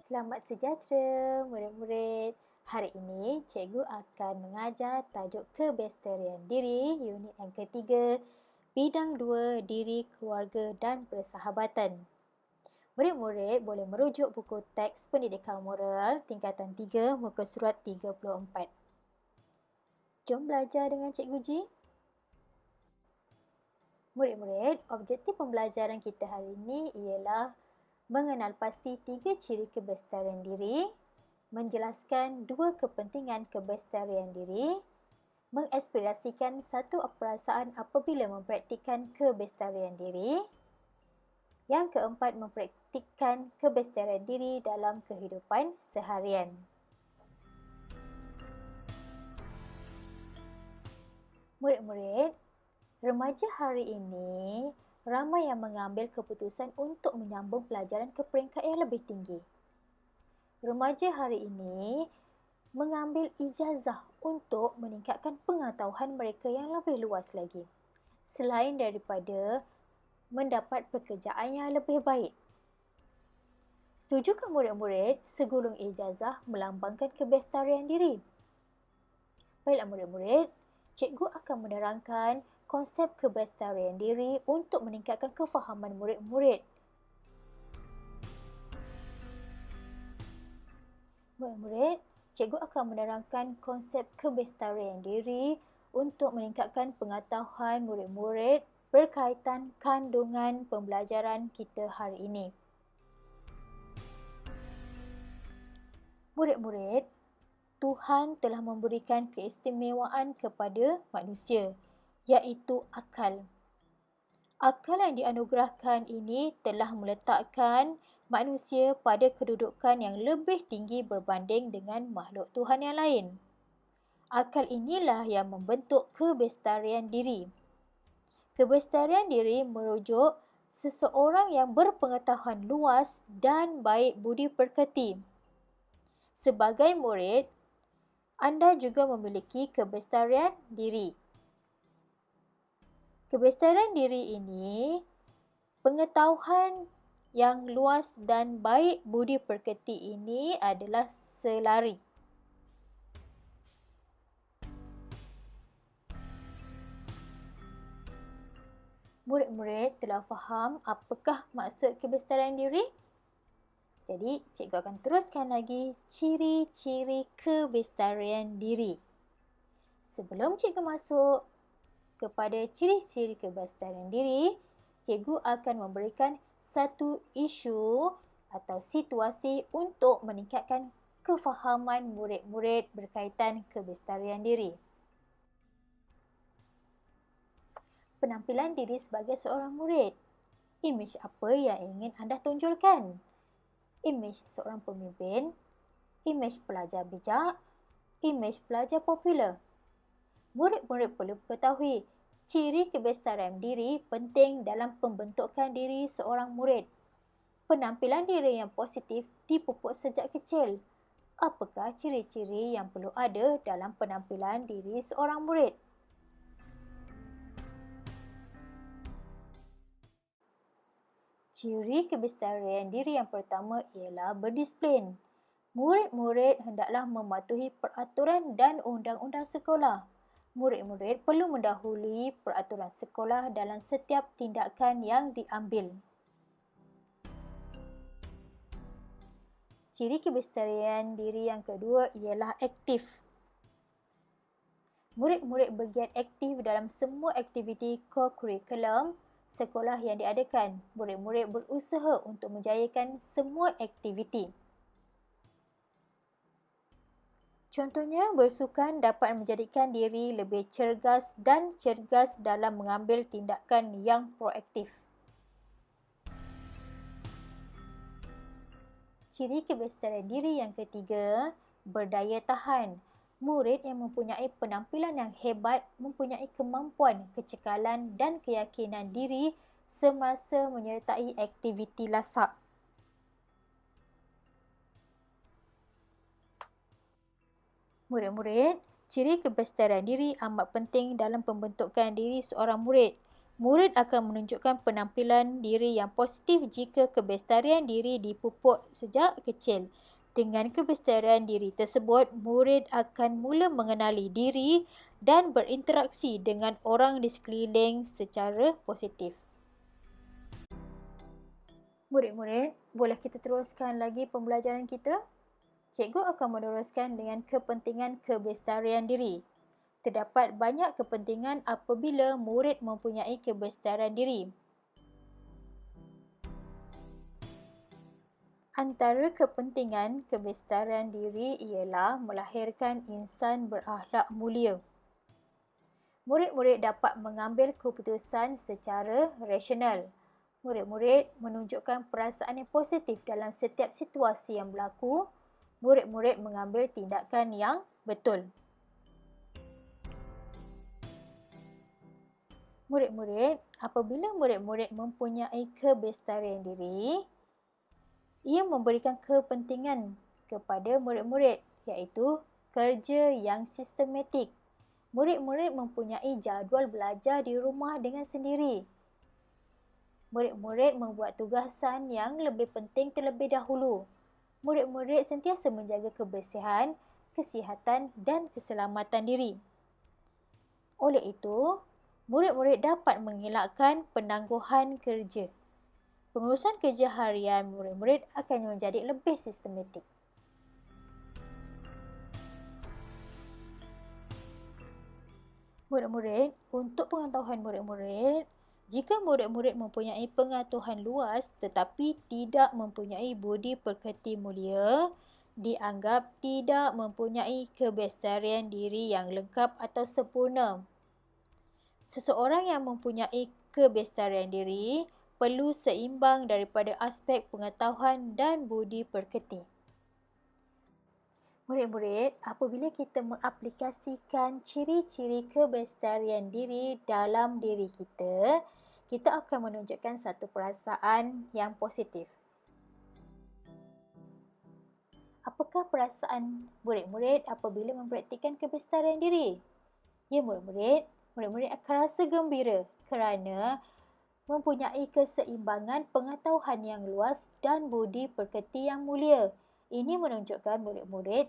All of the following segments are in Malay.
Selamat sejahtera, murid-murid. Hari ini, cikgu akan mengajar tajuk kebesterian diri, unit yang ketiga, bidang 2, diri, keluarga dan persahabatan. Murid-murid boleh merujuk buku teks pendidikan moral tingkatan 3, muka surat 34. Jom belajar dengan Cikgu Ji. Murid-murid, objektif pembelajaran kita hari ini ialah mengenal pasti 3 ciri kebesterian diri, menjelaskan 2 kepentingan kebesterian diri, mengekspresikan satu perasaan apabila mempraktikkan kebesterian diri. Yang keempat, mempraktikkan kebesterian diri dalam kehidupan seharian. Murid-murid, remaja hari ini ramai yang mengambil keputusan untuk menyambung pelajaran ke peringkat yang lebih tinggi. Remaja hari ini mengambil ijazah untuk meningkatkan pengetahuan mereka yang lebih luas lagi, selain daripada mendapat pekerjaan yang lebih baik. Setujukah murid-murid segulung ijazah melambangkan kebesterian diri? Baiklah murid-murid, cikgu akan menerangkan konsep kebesterian diri untuk meningkatkan kefahaman murid-murid. Murid-murid, cikgu akan menerangkan konsep kebesterian diri untuk meningkatkan pengetahuan murid-murid berkaitan kandungan pembelajaran kita hari ini. Murid-murid, Tuhan telah memberikan keistimewaan kepada manusia, iaitu akal. Akal yang dianugerahkan ini telah meletakkan manusia pada kedudukan yang lebih tinggi berbanding dengan makhluk Tuhan yang lain. Akal inilah yang membentuk kebesterian diri. Kebesterian diri merujuk seseorang yang berpengetahuan luas dan baik budi pekerti. Sebagai murid, anda juga memiliki kebesterian diri. Kebesterian diri ini, pengetahuan yang luas dan baik budi pekerti ini adalah selari. Murid-murid telah faham apakah maksud kebesterian diri? Jadi, cikgu akan teruskan lagi ciri-ciri kebesterian diri. Sebelum cikgu masuk kepada ciri-ciri kebesterian diri, cikgu akan memberikan satu isu atau situasi untuk meningkatkan kefahaman murid-murid berkaitan kebesterian diri. Penampilan diri sebagai seorang murid. Imej apa yang ingin anda tunjulkan? Imej seorang pemimpin, imej pelajar bijak, imej pelajar popular. Murid-murid perlu ketahui, ciri kebesterian diri penting dalam pembentukan diri seorang murid. Penampilan diri yang positif dipupuk sejak kecil. Apakah ciri-ciri yang perlu ada dalam penampilan diri seorang murid? Ciri kebesterian diri yang pertama ialah berdisiplin. Murid-murid hendaklah mematuhi peraturan dan undang-undang sekolah. Murid-murid perlu mendahului peraturan sekolah dalam setiap tindakan yang diambil. Ciri kebesterian diri yang kedua ialah aktif. Murid-murid bergiat aktif dalam semua aktiviti co-curriculum sekolah yang diadakan. Murid-murid berusaha untuk menjayakan semua aktiviti. Contohnya, bersukan dapat menjadikan diri lebih cergas dan cergas dalam mengambil tindakan yang proaktif. Ciri kebesterian diri yang ketiga, berdaya tahan. Murid yang mempunyai penampilan yang hebat mempunyai kemampuan, kecekalan dan keyakinan diri semasa menyertai aktiviti lasak. Murid-murid, ciri kebesterian diri amat penting dalam pembentukan diri seorang murid. Murid akan menunjukkan penampilan diri yang positif jika kebestarian diri dipupuk sejak kecil. Dengan kebestarian diri tersebut, murid akan mula mengenali diri dan berinteraksi dengan orang di sekeliling secara positif. Murid-murid, boleh kita teruskan lagi pembelajaran kita? Cikgu akan meneruskan dengan kepentingan kebestarian diri. Terdapat banyak kepentingan apabila murid mempunyai kebestarian diri. Antara kepentingan kebestarian diri ialah melahirkan insan berakhlak mulia. Murid-murid dapat mengambil keputusan secara rasional. Murid-murid menunjukkan perasaan yang positif dalam setiap situasi yang berlaku. Murid-murid mengambil tindakan yang betul. Murid-murid, apabila murid-murid mempunyai kebestarian diri, ia memberikan kepentingan kepada murid-murid, iaitu kerja yang sistematik. Murid-murid mempunyai jadual belajar di rumah dengan sendiri. Murid-murid membuat tugasan yang lebih penting terlebih dahulu. Murid-murid sentiasa menjaga kebersihan, kesihatan dan keselamatan diri. Oleh itu, murid-murid dapat mengelakkan penangguhan kerja. Pengurusan kerja harian murid-murid akan menjadi lebih sistematik. Murid-murid, untuk pengetahuan murid-murid, jika murid-murid mempunyai pengetahuan luas tetapi tidak mempunyai budi pekerti mulia, dianggap tidak mempunyai kebestarian diri yang lengkap atau sempurna. Seseorang yang mempunyai kebestarian diri perlu seimbang daripada aspek pengetahuan dan budi pekerti. Murid-murid, apabila kita mengaplikasikan ciri-ciri kebestarian diri dalam diri kita, kita akan menunjukkan satu perasaan yang positif. Apakah perasaan murid-murid apabila mempraktikkan kebestarian diri? Ya murid-murid, murid-murid akan rasa gembira kerana mempunyai keseimbangan pengetahuan yang luas dan budi pekerti yang mulia. Ini menunjukkan murid-murid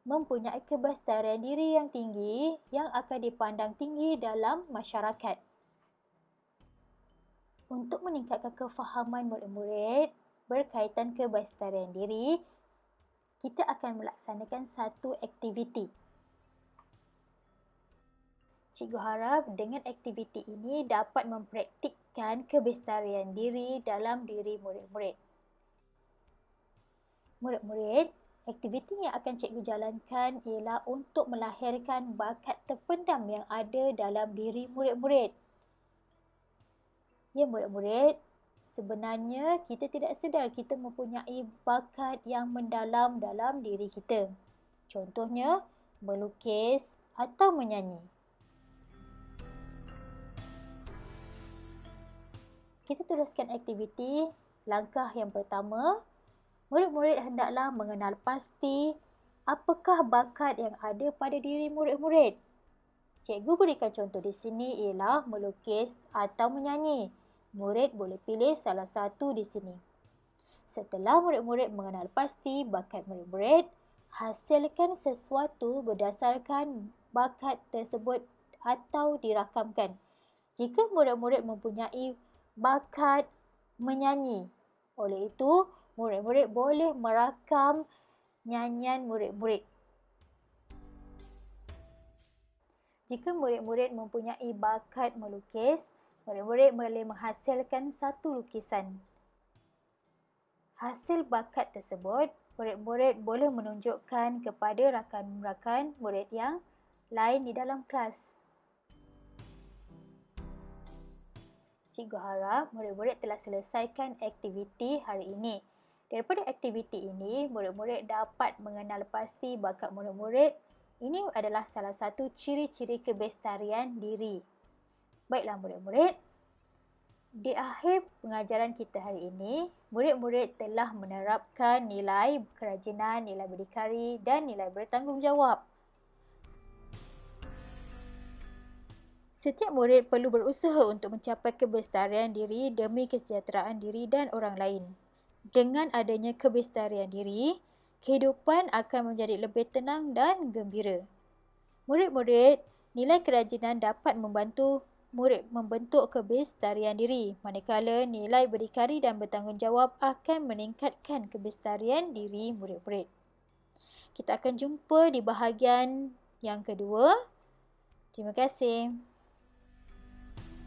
mempunyai kebestarian diri yang tinggi yang akan dipandang tinggi dalam masyarakat. Untuk meningkatkan kefahaman murid-murid berkaitan kebestarian diri, kita akan melaksanakan satu aktiviti. Cikgu harap dengan aktiviti ini dapat mempraktikkan kebestarian diri dalam diri murid-murid. Murid-murid, aktiviti yang akan cikgu jalankan ialah untuk melahirkan bakat terpendam yang ada dalam diri murid-murid. Ya murid-murid, sebenarnya kita tidak sedar kita mempunyai bakat yang mendalam dalam diri kita. Contohnya, melukis atau menyanyi. Kita teruskan aktiviti. Langkah yang pertama, murid-murid hendaklah mengenal pasti apakah bakat yang ada pada diri murid-murid. Cikgu berikan contoh di sini ialah melukis atau menyanyi. Murid boleh pilih salah satu di sini. Setelah murid-murid mengenal pasti bakat murid-murid, hasilkan sesuatu berdasarkan bakat tersebut atau dirakamkan. Jika murid-murid mempunyai bakat menyanyi, oleh itu murid-murid boleh merakam nyanyian murid-murid. Jika murid-murid mempunyai bakat melukis, murid-murid boleh menghasilkan satu lukisan. Hasil bakat tersebut, murid-murid boleh menunjukkan kepada rakan-rakan murid yang lain di dalam kelas. Cikgu harap murid-murid telah selesaikan aktiviti hari ini. Daripada aktiviti ini, murid-murid dapat mengenal pasti bakat murid-murid. Ini adalah salah satu ciri-ciri kebestarian diri. Baiklah murid-murid, di akhir pengajaran kita hari ini, murid-murid telah menerapkan nilai kerajinan, nilai berdikari dan nilai bertanggungjawab. Setiap murid perlu berusaha untuk mencapai kebestarian diri demi kesejahteraan diri dan orang lain. Dengan adanya kebestarian diri, kehidupan akan menjadi lebih tenang dan gembira. Murid-murid, nilai kerajinan dapat membantu murid membentuk kebestarian diri, manakala nilai berdikari dan bertanggungjawab akan meningkatkan kebestarian diri murid-murid. Kita akan jumpa di bahagian yang kedua. Terima kasih.